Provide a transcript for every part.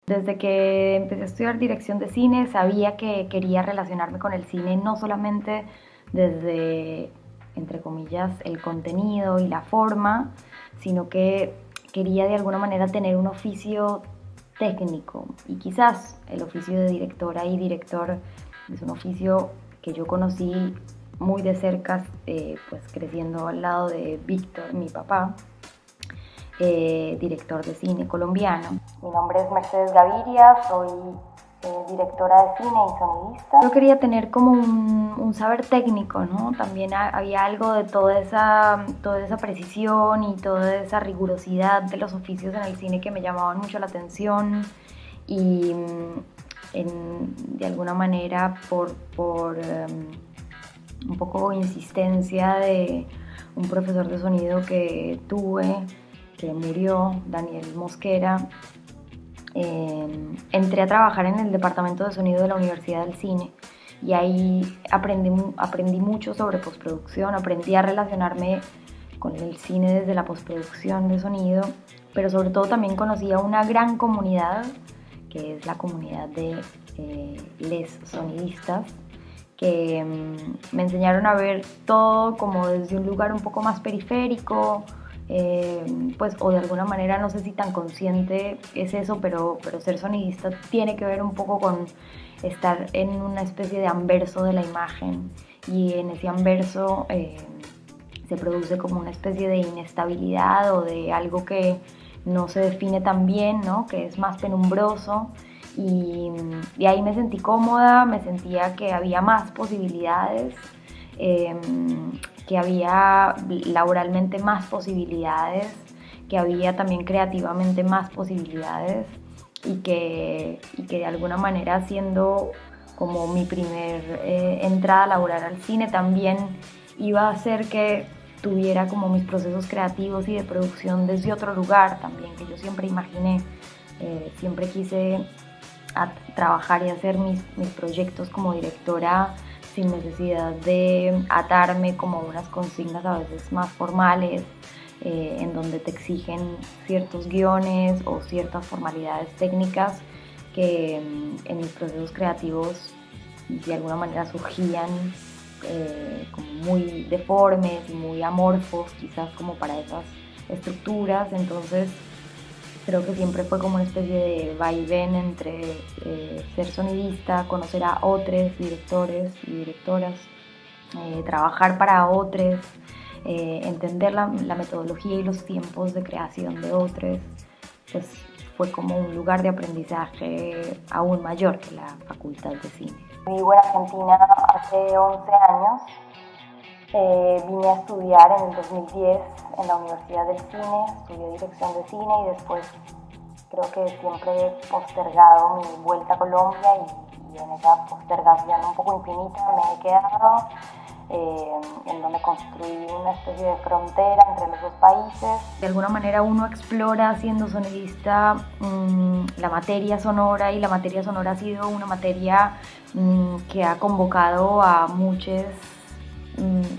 Desde que empecé a estudiar dirección de cine sabía que quería relacionarme con el cine no solamente desde, entre comillas, el contenido y la forma, sino que quería de alguna manera tener un oficio técnico, y quizás el oficio de directora y director es un oficio que yo conocí muy de cerca, pues creciendo al lado de Víctor, mi papá, director de cine colombiano. Mi nombre es Mercedes Gaviria, soy directora de cine y sonidista. Yo quería tener como un saber técnico, ¿no? También había algo de toda esa precisión y toda esa rigurosidad de los oficios en el cine que me llamaban mucho la atención, y de alguna manera por un poco insistencia de un profesor de sonido que tuve, que murió, Daniel Mosquera, entré a trabajar en el departamento de sonido de la Universidad del Cine, y ahí aprendí mucho sobre postproducción, aprendí a relacionarme con el cine desde la postproducción de sonido, pero sobre todo también conocí a una gran comunidad, que es la comunidad de les sonidistas, que me enseñaron a ver todo como desde un lugar un poco más periférico, pues, o de alguna manera, no sé si tan consciente es eso, pero ser sonidista tiene que ver un poco con estar en una especie de anverso de la imagen, y en ese anverso se produce como una especie de inestabilidad o de algo que no se define tan bien, ¿no? Que es más penumbroso, y ahí me sentí cómoda, me sentía que había más posibilidades, que había laboralmente más posibilidades, que había también creativamente más posibilidades, y que de alguna manera, siendo como mi primer entrada laboral al cine, también iba a hacer que tuviera como mis procesos creativos y de producción desde otro lugar también, que yo siempre imaginé. Siempre quise trabajar y hacer mis proyectos como directora sin necesidad de atarme como unas consignas a veces más formales, en donde te exigen ciertos guiones o ciertas formalidades técnicas que en mis procesos creativos de alguna manera surgían como muy deformes y muy amorfos, quizás como para esas estructuras. Entonces creo que siempre fue como una especie de vaivén entre ser sonidista, conocer a otros directores y directoras, trabajar para otros, entender la metodología y los tiempos de creación de otros. Pues fue como un lugar de aprendizaje aún mayor que la Facultad de Cine. Vivo en Argentina hace 11 años. Vine a estudiar en el 2010 en la Universidad del Cine, estudié dirección de cine, y después creo que siempre he postergado mi vuelta a Colombia, y en esa postergación un poco infinita me he quedado, en donde construí una especie de frontera entre los dos países. De alguna manera uno explora siendo sonidista la materia sonora, y la materia sonora ha sido una materia que ha convocado a muchos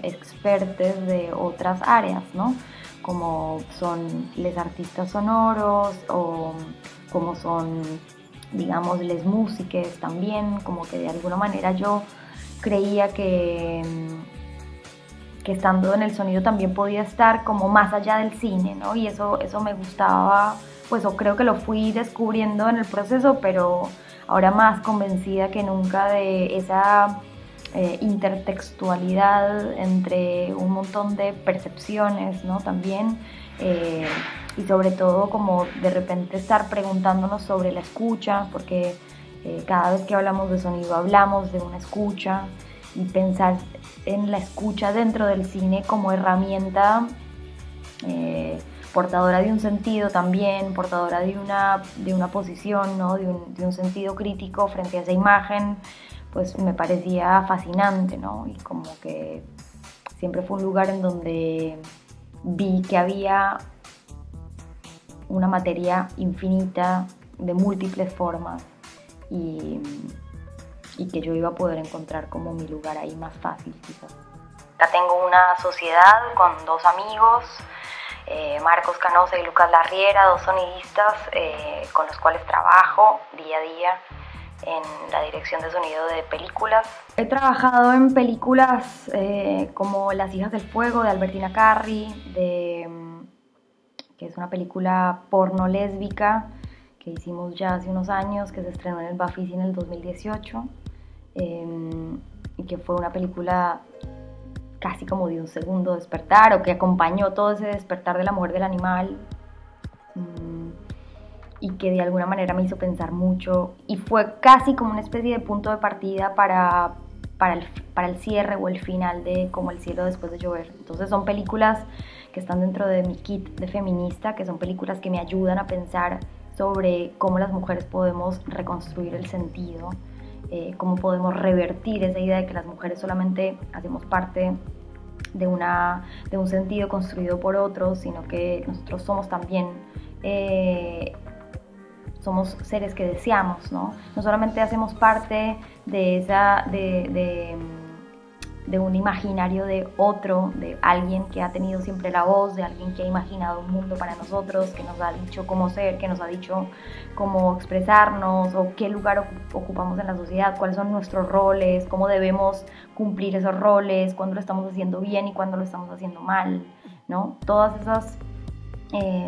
expertos de otras áreas, ¿no? Como son los artistas sonoros, o como son, digamos, les músiques también, como que de alguna manera yo creía que estando en el sonido también podía estar como más allá del cine, ¿no? Y eso me gustaba, pues, o creo que lo fui descubriendo en el proceso, pero ahora más convencida que nunca de esa intertextualidad entre un montón de percepciones, ¿no? También, y sobre todo como de repente estar preguntándonos sobre la escucha, porque cada vez que hablamos de sonido hablamos de una escucha, y pensar en la escucha dentro del cine como herramienta portadora de un sentido también, portadora de una posición, ¿no? de un sentido crítico frente a esa imagen, pues me parecía fascinante, ¿no? Y como que siempre fue un lugar en donde vi que había una materia infinita de múltiples formas, y que yo iba a poder encontrar como mi lugar ahí más fácil, quizás. Acá tengo una sociedad con 2 amigos, Marcos Canosa y Lucas Larriera, dos sonidistas con los cuales trabajo día a día en la dirección de sonido de películas. He trabajado en películas como Las hijas del fuego de Albertina Carri, que es una película porno lésbica que hicimos ya hace unos años, que se estrenó en el Bafisi en el 2018 y que fue una película casi como de un segundo despertar, o que acompañó todo ese despertar de la mujer del animal, y que de alguna manera me hizo pensar mucho, y fue casi como una especie de punto de partida para el cierre o el final de Como el cielo después de llover. Entonces son películas que están dentro de mi kit de feminista, que son películas que me ayudan a pensar sobre cómo las mujeres podemos reconstruir el sentido, cómo podemos revertir esa idea de que las mujeres solamente hacemos parte de un sentido construido por otros, sino que nosotros somos también somos seres que deseamos, ¿no? No solamente hacemos parte de un imaginario de otro, de alguien que ha tenido siempre la voz, de alguien que ha imaginado un mundo para nosotros, que nos ha dicho cómo ser, que nos ha dicho cómo expresarnos o qué lugar ocupamos en la sociedad, cuáles son nuestros roles, cómo debemos cumplir esos roles, cuándo lo estamos haciendo bien y cuándo lo estamos haciendo mal, ¿no? Todas esas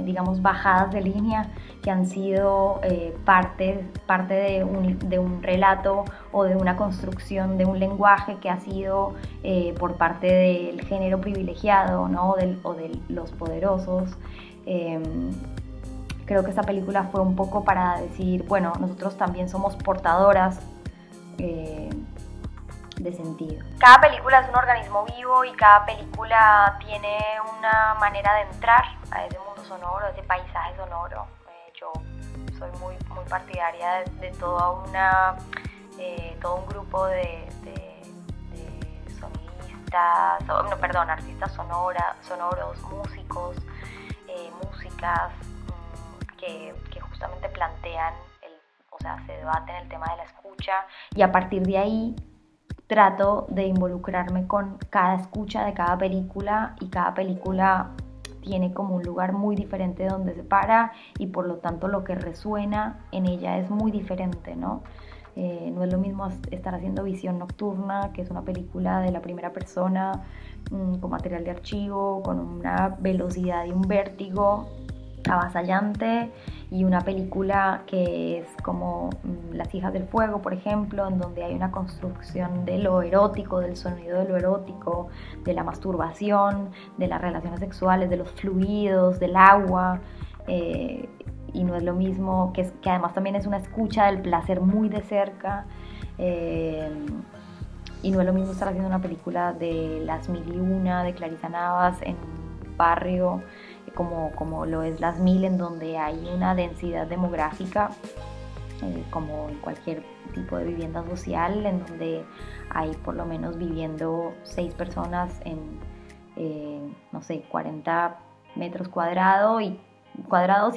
digamos, bajadas de línea que han sido parte de un relato o de una construcción de un lenguaje que ha sido por parte del género privilegiado, ¿no? o de los poderosos. Creo que esta película fue un poco para decir, bueno, nosotros también somos portadoras de sentido. Cada película es un organismo vivo y cada película tiene una manera de entrar a ese mundo sonoro, a ese paisaje sonoro. Yo soy muy partidaria de todo un grupo de sonidistas, artistas sonoros, músicos, músicas que justamente plantean, se debaten el tema de la escucha, y a partir de ahí trato de involucrarme con cada escucha de cada película, y cada película tiene como un lugar muy diferente donde se para, y por lo tanto lo que resuena en ella es muy diferente, ¿no? No es lo mismo estar haciendo Visión Nocturna, que es una película de la primera persona, con material de archivo, con una velocidad y un vértigo avasallante, y una película que es como Las hijas del fuego, por ejemplo, en donde hay una construcción de lo erótico, del sonido de lo erótico, de la masturbación, de las relaciones sexuales, de los fluidos, del agua, y no es lo mismo, que además también es una escucha del placer muy de cerca, y no es lo mismo estar haciendo una película de Las Mil y Una, de Clarissa Navas, en un barrio como lo es Las Mil, en donde hay una densidad demográfica, como en cualquier tipo de vivienda social, en donde hay por lo menos viviendo 6 personas en, 40 metros cuadrados, y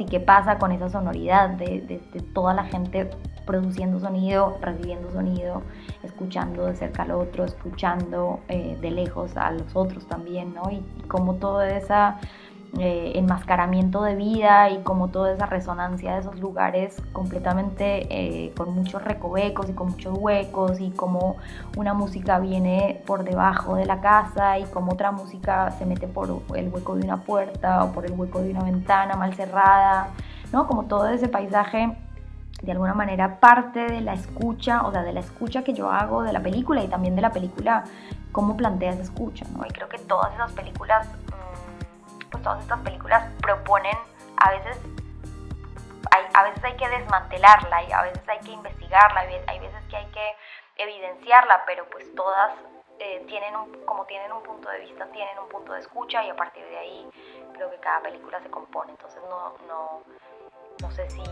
qué pasa con esa sonoridad de toda la gente produciendo sonido, recibiendo sonido, escuchando de cerca al otro, escuchando de lejos a los otros también, ¿no? Y como todo ese enmascaramiento de vida, y como toda esa resonancia de esos lugares completamente con muchos recovecos y con muchos huecos, y como una música viene por debajo de la casa y como otra música se mete por el hueco de una puerta o por el hueco de una ventana mal cerrada, ¿no? Como todo ese paisaje, de alguna manera parte de la escucha, de la escucha que yo hago de la película, y también de la película cómo plantea esa escucha, ¿no? Y creo que todas esas películas, todas estas películas proponen, a veces hay que desmantelarla, y a veces hay que investigarla, hay veces que hay que evidenciarla, pero pues todas tienen un punto de vista, tienen un punto de escucha, y a partir de ahí creo que cada película se compone. Entonces no sé si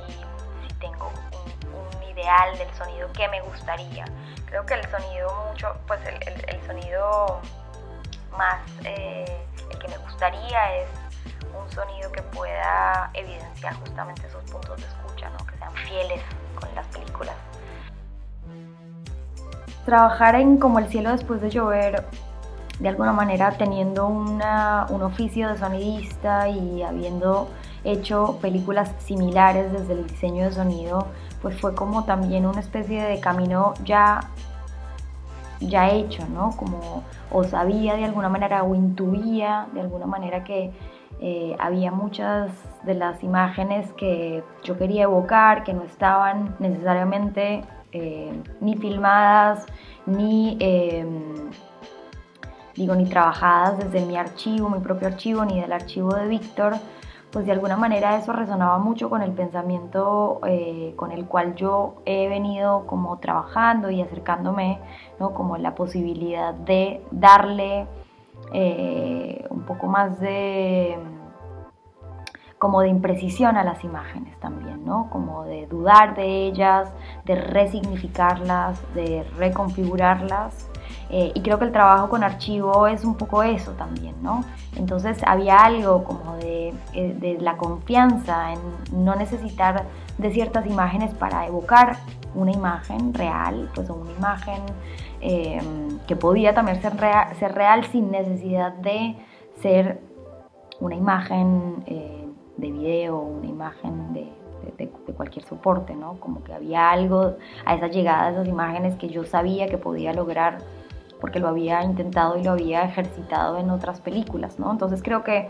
tengo un ideal del sonido que me gustaría. Creo que el sonido el sonido más el que me gustaría es un sonido que pueda evidenciar justamente esos puntos de escucha, ¿no? Que sean fieles con las películas. Trabajar en Como el cielo después de llover de alguna manera teniendo un oficio de sonidista y habiendo hecho películas similares desde el diseño de sonido, pues fue como también una especie de camino ya hecho, ¿no? Como o sabía de alguna manera o intuía de alguna manera que había muchas de las imágenes que yo quería evocar que no estaban necesariamente ni filmadas ni ni trabajadas desde mi archivo, mi propio archivo, ni del archivo de Víctor. Pues de alguna manera eso resonaba mucho con el pensamiento con el cual yo he venido como trabajando y acercándome, ¿no? Como la posibilidad de darle un poco más de como de imprecisión a las imágenes también, ¿no? Como de dudar de ellas, de resignificarlas, de reconfigurarlas. Y creo que el trabajo con archivo es un poco eso también, ¿no? Entonces había algo como de la confianza en no necesitar de ciertas imágenes para evocar una imagen real, pues una imagen que podía también ser real sin necesidad de ser una imagen de video, una imagen de cualquier soporte, ¿no? Como que había algo a esa llegada de esas imágenes que yo sabía que podía lograr porque lo había intentado y lo había ejercitado en otras películas, ¿no? Entonces creo que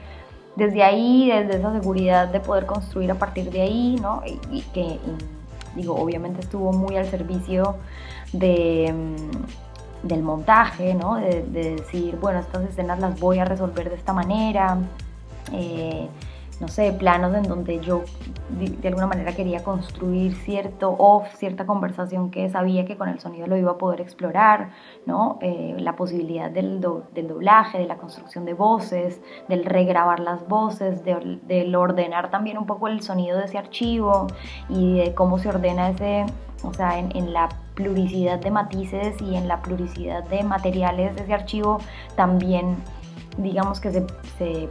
desde ahí, desde esa seguridad de poder construir a partir de ahí, ¿no? Y que, digo, obviamente estuvo muy al servicio del montaje, ¿no? De decir, bueno, estas escenas las voy a resolver de esta manera, no sé, planos en donde yo de alguna manera quería construir cierta conversación que sabía que con el sonido lo iba a poder explorar, ¿no? La posibilidad del doblaje, de la construcción de voces, del regrabar las voces, del ordenar también un poco el sonido de ese archivo y de cómo se ordena o sea, en la pluricidad de matices y en la pluricidad de materiales de ese archivo también, digamos que se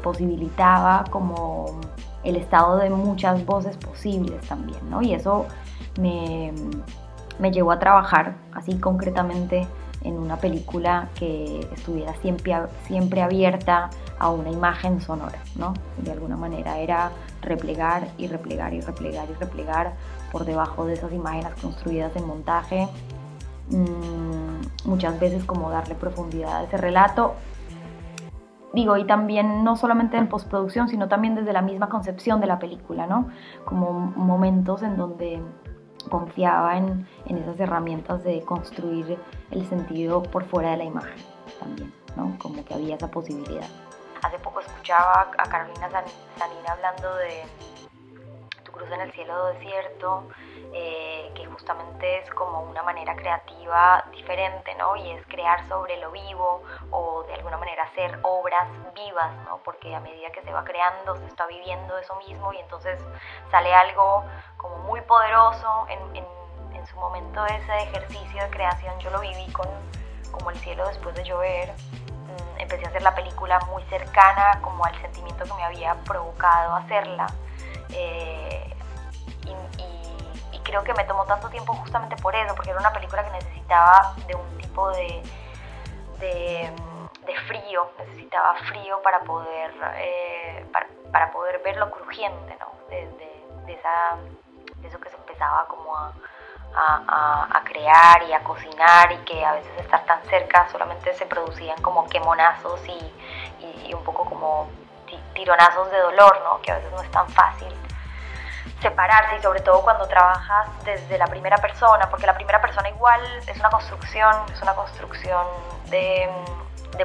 posibilitaba como el estado de muchas voces posibles también, ¿no? Y eso me llevó a trabajar así concretamente en una película que estuviera siempre abierta a una imagen sonora, ¿no? De alguna manera era replegar y replegar y replegar y replegar por debajo de esas imágenes construidas en montaje, muchas veces como darle profundidad a ese relato. Digo, y también no solamente en postproducción, sino también desde la misma concepción de la película, ¿no? Como momentos en donde confiaba en esas herramientas de construir el sentido por fuera de la imagen también, ¿no? Como que había esa posibilidad. Hace poco escuchaba a Carolina Zanina hablando de Tu cruz en el cielo desierto, que justamente es como una manera creativa diferente, ¿no? Y es crear sobre lo vivo o de alguna manera hacer obras vivas, ¿no? Porque a medida que se va creando se está viviendo eso mismo y entonces sale algo como muy poderoso. En su momento ese ejercicio de creación yo lo viví como El cielo después de llover. Empecé a hacer la película muy cercana como al sentimiento que me había provocado hacerla. Y creo que me tomó tanto tiempo justamente por eso, porque era una película que necesitaba de un tipo de frío, necesitaba frío para poder ver lo crujiente, ¿no? de eso que se empezaba como a crear y a cocinar, y que a veces estar tan cerca solamente se producían como quemonazos y un poco como tironazos de dolor, ¿no? Que a veces no es tan fácil separarse, y sobre todo cuando trabajas desde la primera persona, porque la primera persona igual es una construcción de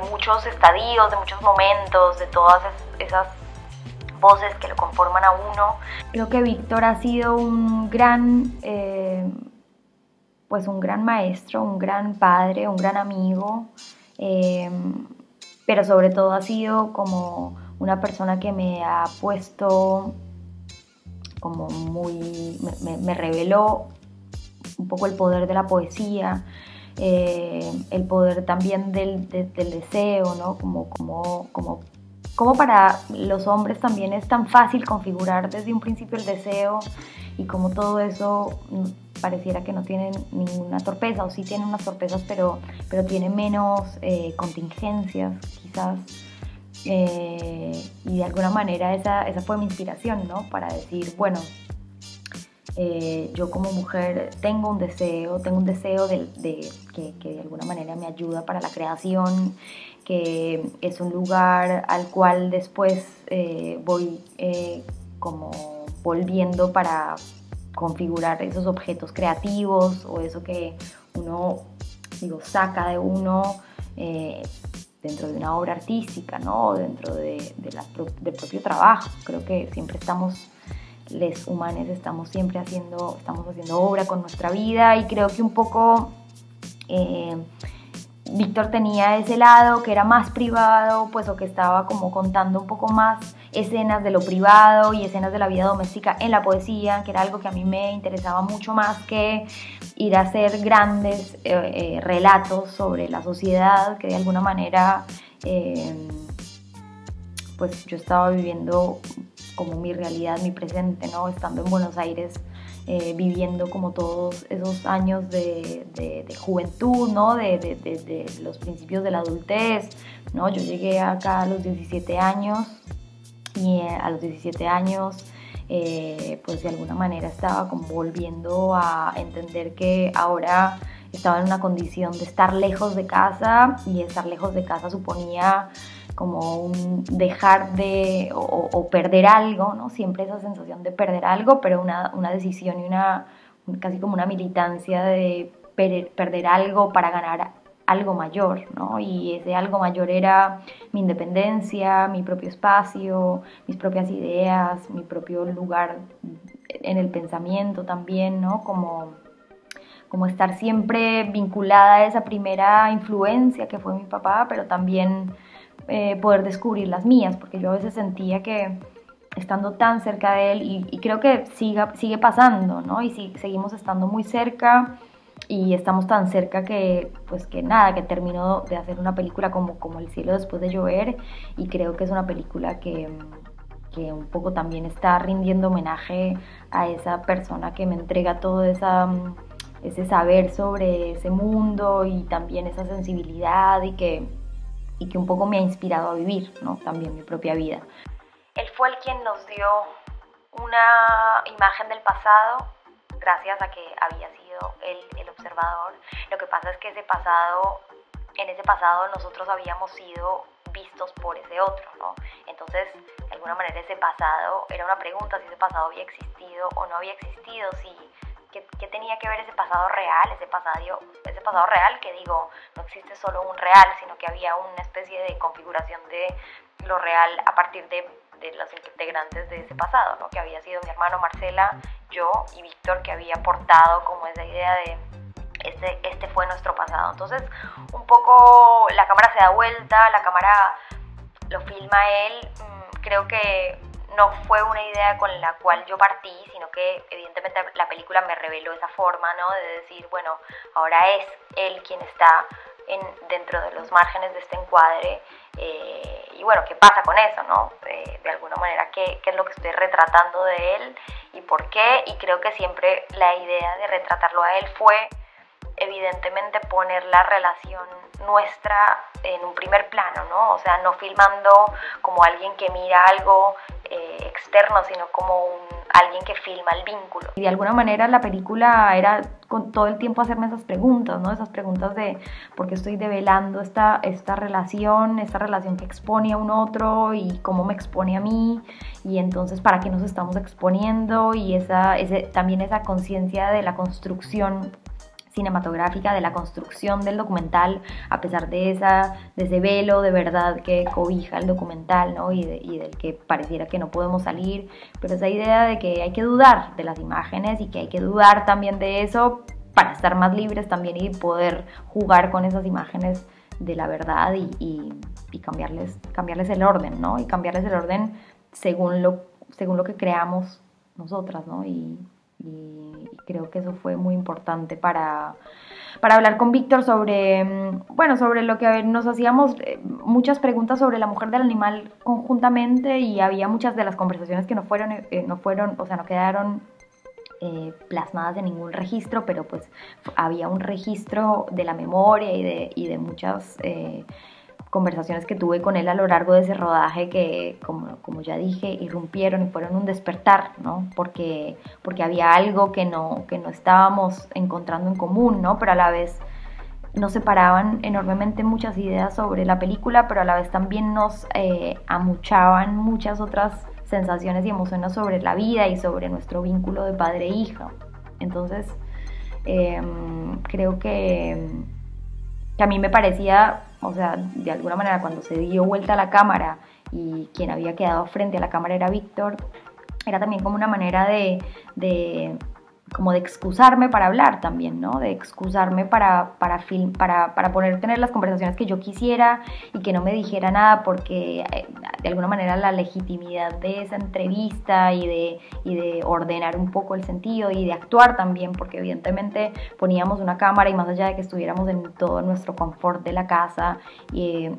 muchos estadios, de muchos momentos, de todas esas voces que lo conforman a uno. Creo que Víctor ha sido un gran maestro, un gran padre, un gran amigo, pero sobre todo ha sido como una persona que me ha puesto como me reveló un poco el poder de la poesía, el poder también del deseo, ¿no? Como cómo para los hombres también es tan fácil configurar desde un principio el deseo y cómo todo eso pareciera que no tiene ninguna torpeza, o sí tiene unas torpezas, pero tiene menos contingencias quizás. Y de alguna manera esa fue mi inspiración, ¿no? Para decir, bueno, yo como mujer tengo un deseo que de alguna manera me ayuda para la creación, que es un lugar al cual después voy como volviendo para configurar esos objetos creativos o eso que uno, digo, saca de uno dentro de una obra artística, ¿no? Dentro del propio trabajo. Creo que siempre estamos, les humanos estamos siempre haciendo obra con nuestra vida, y creo que un poco Víctor tenía ese lado que era más privado, pues, o que estaba como contando un poco más escenas de lo privado y escenas de la vida doméstica en la poesía, que era algo que a mí me interesaba mucho más que ir a hacer grandes relatos sobre la sociedad, que de alguna manera pues yo estaba viviendo como mi realidad, mi presente, ¿no? Estando en Buenos Aires, viviendo como todos esos años de juventud, ¿no? De los principios de la adultez, ¿no? Yo llegué acá a los 17 años y a los 17 años pues de alguna manera estaba como volviendo a entender que ahora estaba en una condición de estar lejos de casa, y estar lejos de casa suponía como un dejar de o perder algo, ¿no? Siempre esa sensación de perder algo, pero una decisión y casi como una militancia de perder algo para ganar algo mayor, ¿no? Y ese algo mayor era mi independencia, mi propio espacio, mis propias ideas, mi propio lugar en el pensamiento también, ¿no? Como estar siempre vinculada a esa primera influencia que fue mi papá, pero también poder descubrir las mías, porque yo a veces sentía que estando tan cerca de él, y creo que sigue pasando, ¿no? Y seguimos estando muy cerca, y estamos tan cerca que, pues que nada, que termino de hacer una película como El cielo después de llover, y creo que es una película que un poco también está rindiendo homenaje a esa persona que me entrega todo ese saber sobre ese mundo y también esa sensibilidad, y que un poco me ha inspirado a vivir, ¿no? También mi propia vida. Él fue el quien nos dio una imagen del pasado, gracias a que había sido él el observador. Lo que pasa es que en ese pasado nosotros habíamos sido vistos por ese otro, ¿no? Entonces, de alguna manera ese pasado era una pregunta, si ese pasado había existido o no había existido, ¿qué tenía que ver ese pasado real, ese pasado real que digo, no existe solo un real, sino que había una especie de configuración de lo real a partir de los integrantes de ese pasado, ¿no? Que había sido mi hermano Marcela, yo y Víctor, que había aportado como esa idea de este fue nuestro pasado. Entonces, un poco la cámara se da vuelta, la cámara lo filma él. Creo que no fue una idea con la cual yo partí, sino que evidentemente la película me reveló esa forma, ¿no? De decir, bueno, ahora es él quien está dentro de los márgenes de este encuadre, y bueno, ¿qué pasa con eso, no? De alguna manera, ¿qué es lo que estoy retratando de él y por qué? Y creo que siempre la idea de retratarlo a él fue evidentemente poner la relación nuestra en un primer plano, ¿no? O sea, no filmando como alguien que mira algo externo, sino como alguien que filma el vínculo. Y de alguna manera la película era con todo el tiempo hacerme esas preguntas, ¿no? Esas preguntas de por qué estoy develando esta relación que expone a un otro y cómo me expone a mí, y entonces para qué nos estamos exponiendo, y también esa conciencia de la construcción cinematográfica, de la construcción del documental, a pesar de ese velo de verdad que cobija el documental, ¿no? y del que pareciera que no podemos salir, pero esa idea de que hay que dudar de las imágenes y que hay que dudar también de eso para estar más libres también y poder jugar con esas imágenes de la verdad y cambiarles el orden, ¿no? Y cambiarles el orden según lo que creamos nosotras, ¿no? Y creo que eso fue muy importante para para hablar con Víctor sobre, bueno, sobre lo que nos hacíamos muchas preguntas sobre la mujer del animal conjuntamente, y había muchas de las conversaciones que no quedaron plasmadas en ningún registro, pero pues había un registro de la memoria y de muchas conversaciones que tuve con él a lo largo de ese rodaje que, como ya dije, irrumpieron y fueron un despertar, ¿no? Porque había algo que no estábamos encontrando en común, ¿no? Pero a la vez nos separaban enormemente muchas ideas sobre la película, pero a la vez también nos amuchaban muchas otras sensaciones y emociones sobre la vida y sobre nuestro vínculo de padre e hija. Entonces, creo que a mí me parecía, o sea, de alguna manera cuando se dio vuelta a la cámara y quien había quedado frente a la cámara era Víctor, era también como una manera como de excusarme para hablar también, ¿no? De excusarme para poder tener las conversaciones que yo quisiera y que no me dijera nada, porque de alguna manera la legitimidad de esa entrevista y de ordenar un poco el sentido y de actuar también, porque evidentemente poníamos una cámara y más allá de que estuviéramos en todo nuestro confort de la casa,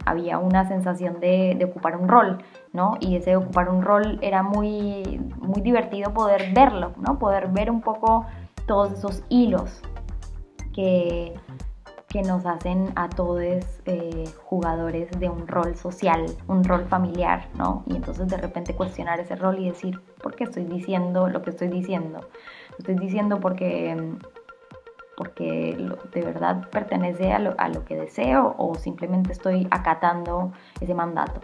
había una sensación de ocupar un rol, ¿no? Y ese ocupar un rol era muy, muy divertido poder verlo, ¿no? Poder ver un poco todos esos hilos que nos hacen a todos jugadores de un rol social, un rol familiar, ¿no? Y entonces de repente cuestionar ese rol y decir, ¿por qué estoy diciendo lo que estoy diciendo? Lo estoy diciendo porque de verdad pertenece a lo que deseo, o simplemente estoy acatando ese mandato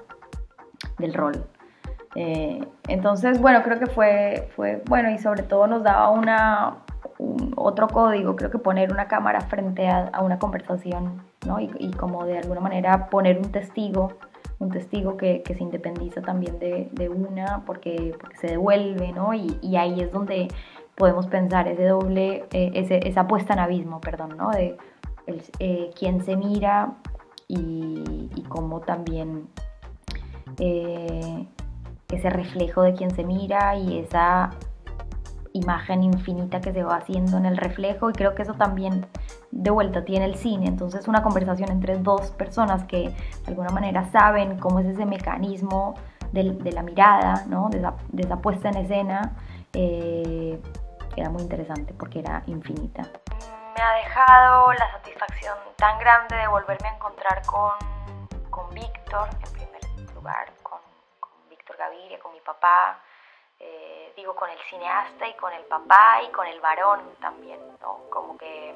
del rol. Entonces, bueno, creo que fue bueno, y sobre todo nos daba otro código. Creo que poner una cámara frente a una conversación, ¿no? Y como de alguna manera poner un testigo que se independiza también de una, porque se devuelve, ¿no? Y ahí es donde podemos pensar esa puesta en abismo, perdón, ¿no? De quién se mira y cómo también ese reflejo de quien se mira y esa imagen infinita que se va haciendo en el reflejo. Y creo que eso también de vuelta tiene el cine. Entonces una conversación entre dos personas que de alguna manera saben cómo es ese mecanismo de la mirada, ¿no? de esa puesta en escena, era muy interesante porque era infinita. Me ha dejado la satisfacción tan grande de volverme a encontrar con Víctor, en primer lugar, con Víctor Gaviria, con mi papá, con el cineasta y con el papá y con el varón también, ¿no? Como que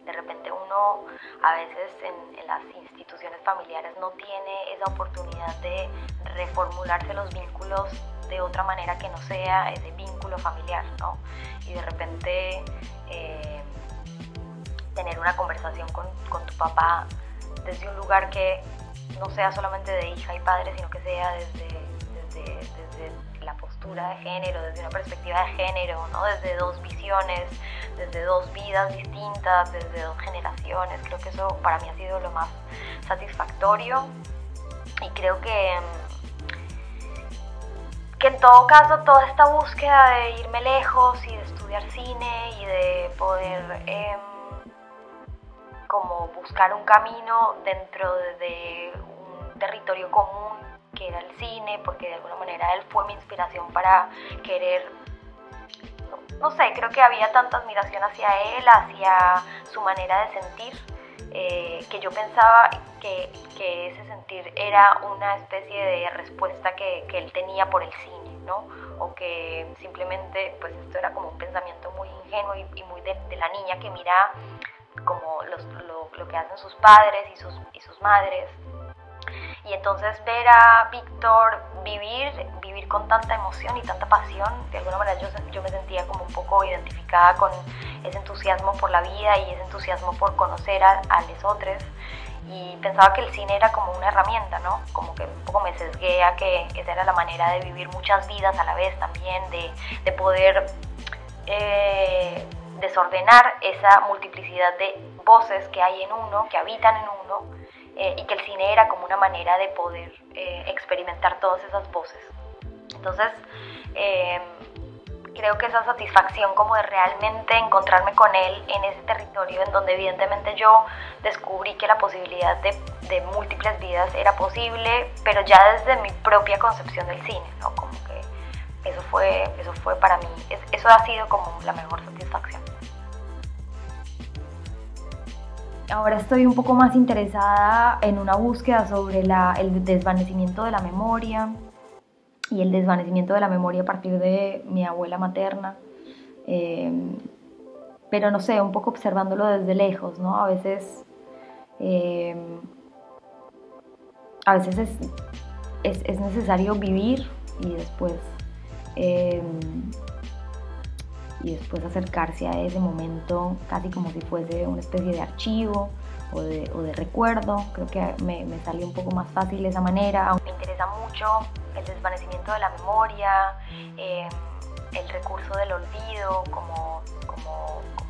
de repente uno a veces en las instituciones familiares no tiene esa oportunidad de reformularse los vínculos de otra manera que no sea ese vínculo familiar, ¿no? Y de repente tener una conversación con tu papá desde un lugar que no sea solamente de hija y padre, sino que sea desde la postura de género, desde una perspectiva de género, ¿no? Desde dos visiones, desde dos vidas distintas, desde dos generaciones. Creo que eso para mí ha sido lo más satisfactorio, y creo que en todo caso toda esta búsqueda de irme lejos y de estudiar cine y de poder como buscar un camino dentro de un territorio común que era el cine, porque de alguna manera él fue mi inspiración para querer, no sé, creo que había tanta admiración hacia él, hacia su manera de sentir, que yo pensaba que ese sentir era una especie de respuesta que él tenía por el cine, ¿no? O que simplemente, pues esto era como un pensamiento muy ingenuo y muy de la niña que mira como lo que hacen sus padres y sus madres. Y entonces ver a Víctor vivir con tanta emoción y tanta pasión, de alguna manera yo me sentía como un poco identificada con ese entusiasmo por la vida y ese entusiasmo por conocer a los otros, y pensaba que el cine era como una herramienta, ¿no? Como que un poco me sesgué a que esa era la manera de vivir muchas vidas a la vez también, de poder desordenar esa multiplicidad de voces que hay en uno, que habitan en uno, y que el cine era como una manera de poder experimentar todas esas voces. Entonces, Creo que esa satisfacción como de realmente encontrarme con él en ese territorio en donde evidentemente yo descubrí que la posibilidad de múltiples vidas era posible, pero ya desde mi propia concepción del cine, ¿no? Como que eso fue para mí, eso ha sido como la mejor satisfacción. Ahora estoy un poco más interesada en una búsqueda sobre el desvanecimiento de la memoria y el desvanecimiento de la memoria a partir de mi abuela materna. Pero no sé, un poco observándolo desde lejos, ¿no? A veces es necesario vivir y después acercarse a ese momento casi como si fuese una especie de archivo o de recuerdo. Creo que me salió un poco más fácil de esa manera. Me interesa mucho el desvanecimiento de la memoria, el recurso del olvido como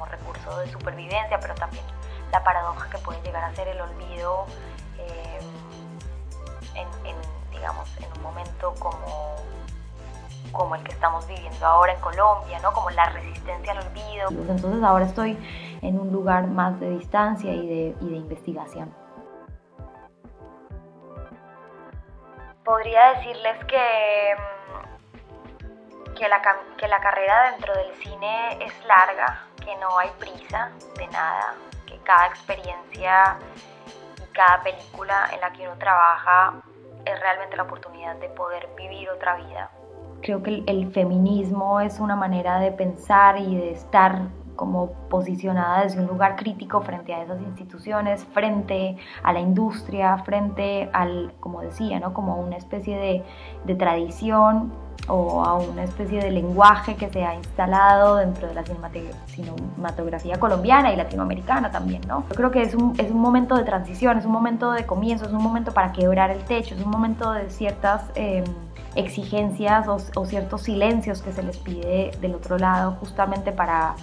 recurso de supervivencia, pero también la paradoja que puede llegar a ser el olvido digamos, en un momento como el que estamos viviendo ahora en Colombia, ¿no? Como la resistencia al olvido. Entonces ahora estoy en un lugar más de distancia y de investigación. Podría decirles que la carrera dentro del cine es larga, que no hay prisa de nada, que cada experiencia y cada película en la que uno trabaja es realmente la oportunidad de poder vivir otra vida. Creo que el feminismo es una manera de pensar y de estar como posicionada desde un lugar crítico frente a esas instituciones, frente a la industria, frente al, como decía, ¿no? Como una especie de tradición o a una especie de lenguaje que se ha instalado dentro de la cinematografía colombiana y latinoamericana también, ¿no? Yo creo que es un momento de transición, es un momento de comienzo, es un momento para quebrar el techo, es un momento de ciertas exigencias o ciertos silencios que se les pide del otro lado justamente para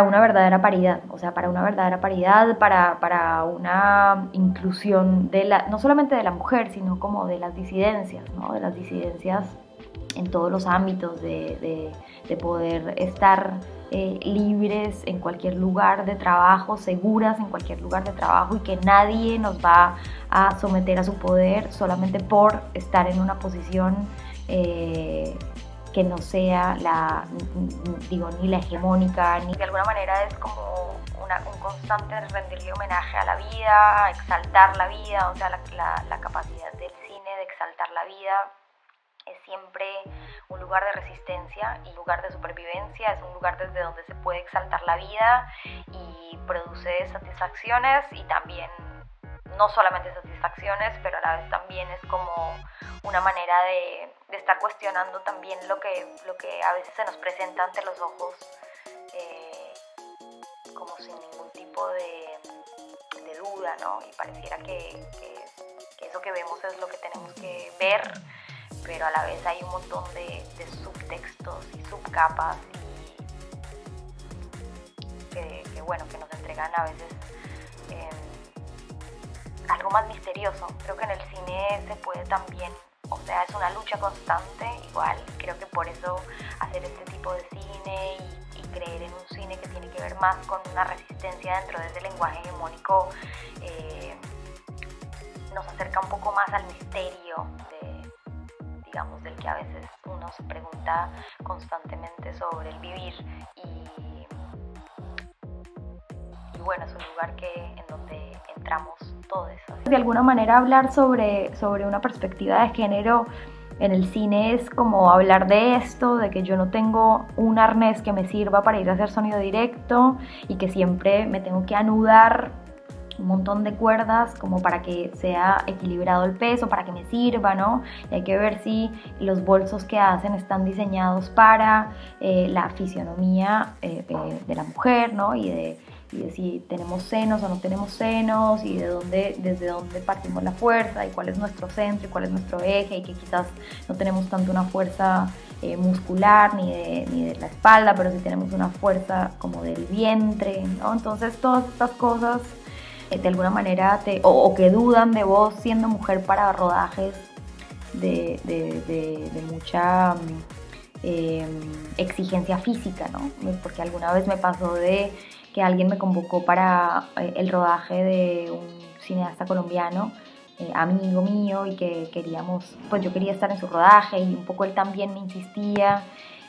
una verdadera paridad, o sea, para una verdadera paridad, para una inclusión no solamente de la mujer, sino como de las disidencias, ¿no? De las disidencias en todos los ámbitos, de poder estar libres en cualquier lugar de trabajo, seguras en cualquier lugar de trabajo y que nadie nos va a someter a su poder solamente por estar en una posición que no sea ni la hegemónica, ni de alguna manera es como un constante rendirle homenaje a la vida, exaltar la vida, o sea, la capacidad del cine de exaltar la vida es siempre un lugar de resistencia y un lugar de supervivencia, es un lugar desde donde se puede exaltar la vida y produce satisfacciones y también no solamente satisfacciones, pero a la vez también es como una manera de estar cuestionando también lo que a veces se nos presenta ante los ojos como sin ningún tipo de duda, ¿no? Y pareciera que eso que vemos es lo que tenemos que ver, pero a la vez hay un montón de subtextos y subcapas que nos entregan a veces algo más misterioso. Creo que en el cine se puede también, o sea, es una lucha constante, igual, creo que por eso hacer este tipo de cine y creer en un cine que tiene que ver más con una resistencia dentro de ese lenguaje hegemónico nos acerca un poco más al misterio del que a veces uno se pregunta constantemente sobre el vivir y bueno, es un lugar en donde entramos todos. De alguna manera hablar sobre una perspectiva de género en el cine es como hablar de esto, de que yo no tengo un arnés que me sirva para ir a hacer sonido directo y que siempre me tengo que anudar un montón de cuerdas como para que sea equilibrado el peso, para que me sirva, ¿no? Y hay que ver si los bolsos que hacen están diseñados para la fisionomía de la mujer, ¿no? Y de si tenemos senos o no tenemos senos y desde dónde partimos la fuerza y cuál es nuestro centro y cuál es nuestro eje y que quizás no tenemos tanto una fuerza muscular ni de la espalda, pero sí tenemos una fuerza como del vientre, ¿no? Entonces todas estas cosas de alguna manera o que dudan de vos siendo mujer para rodajes de mucha exigencia física, ¿no? Porque alguna vez me pasó de que alguien me convocó para el rodaje de un cineasta colombiano, amigo mío, y que queríamos, pues yo quería estar en su rodaje y un poco él también me insistía,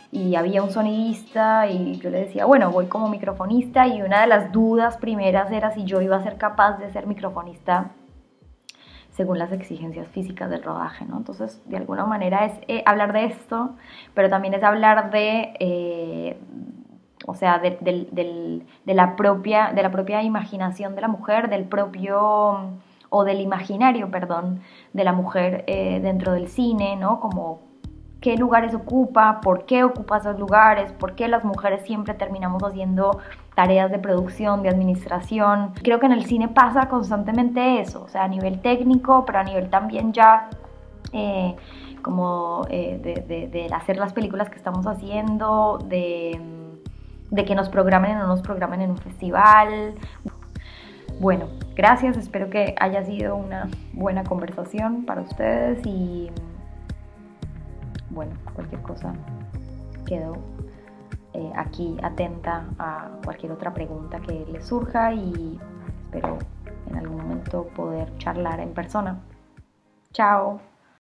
y había un sonidista y yo le decía, bueno, voy como microfonista, y una de las dudas primeras era si yo iba a ser capaz de ser microfonista según las exigencias físicas del rodaje, ¿no? Entonces, de alguna manera es hablar de esto, pero también es hablar de, o sea, de la propia imaginación de la mujer, del propio, o del imaginario, perdón, de la mujer dentro del cine, ¿no? Como qué lugares ocupa, por qué ocupa esos lugares, por qué las mujeres siempre terminamos haciendo tareas de producción, de administración. Creo que en el cine pasa constantemente eso, o sea, a nivel técnico, pero a nivel también ya de hacer las películas que estamos haciendo, de que nos programen o no nos programen en un festival. Bueno, gracias, espero que haya sido una buena conversación para ustedes y bueno, cualquier cosa quedo aquí atenta a cualquier otra pregunta que les surja y espero en algún momento poder charlar en persona. Chao.